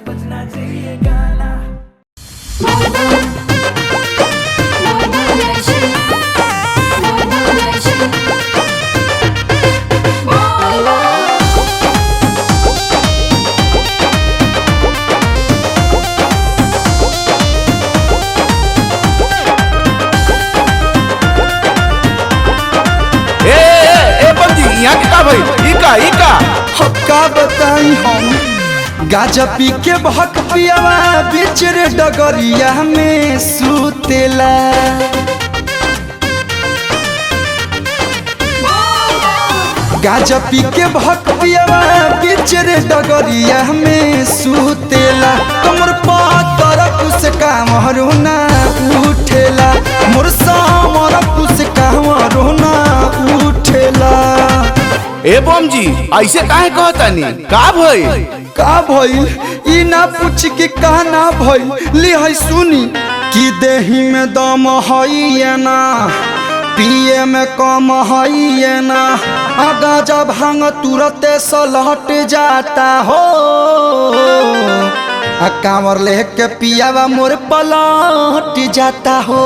बजना चाहिए गाना। यहाँ के का भाई इका का बताई हम गाजा पी के बहक पियावा बीच रे डगरिया में सुतेला। गाजा पी के बहक पियावा बीच रे डगरिया में सुतेला। कमर पातर कुछ काम रोना उठेला, मोर सामर कुछ काम रोना उठेला। ए बम जी ऐसे काहे कहतानी का भइल ई ना पूछ के का ना भइल ली है सुनी कि देही में दम है ना पिए में कम है ना गाजा भांग तुरते सलहट जाता हो। कांवर लेके पियावा मोर पलट जाता हो।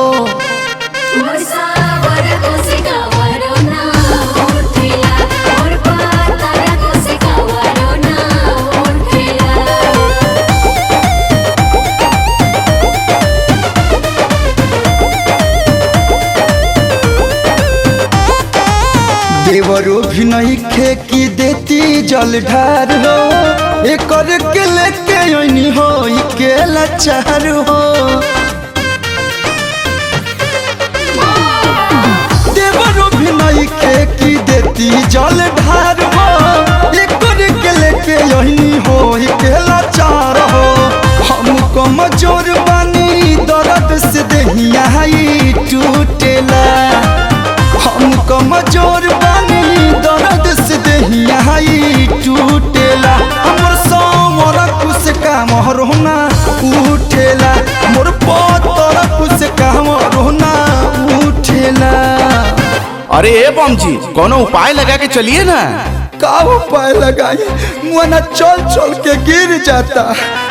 देवरो भी नहीं खे की देती जल ढार हो एक के लेके ओनी हो के लाचार हो। देवरो भी नहीं खे की देती जल ढार हो एक के लेके ओनी हो के लाचार हो। हम कमजोर बानी दर्द से देहिया टूटेला, हम कमजोर बानी दर्द से देहिया टूटेला। हमर सामर कुछ काम रोना उठेला, मोर पतर कुछ काम रोना उठेला। अरे ए बम जी कोनो उपाय लगा के चलिए ना। का उपाय लगाई मुआना चल चल के गिर जाता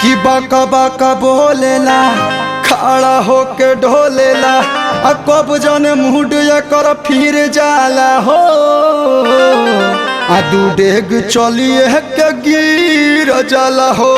कि बाका बाका बोलेला खड़ा होके ढोलेला। कब जाने मुड कर फिर जाला हो। दू डेग चलिए के गिर जाला हो।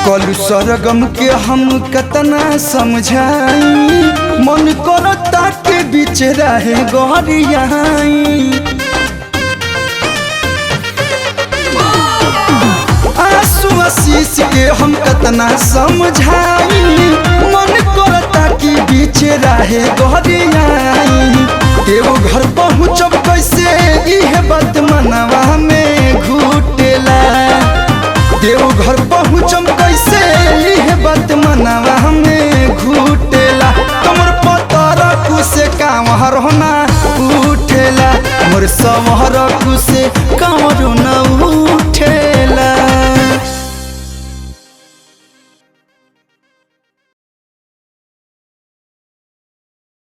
कलु सरगम के हम कतना समझाई मन करता के बीच रहे गहरियाई। आंसू आशीष के हम कतना समझाई मन करता के बीच रहे गहरियाई। देव घर पहुँचब कैसे इह बात मनवा में घुटेला। देव घर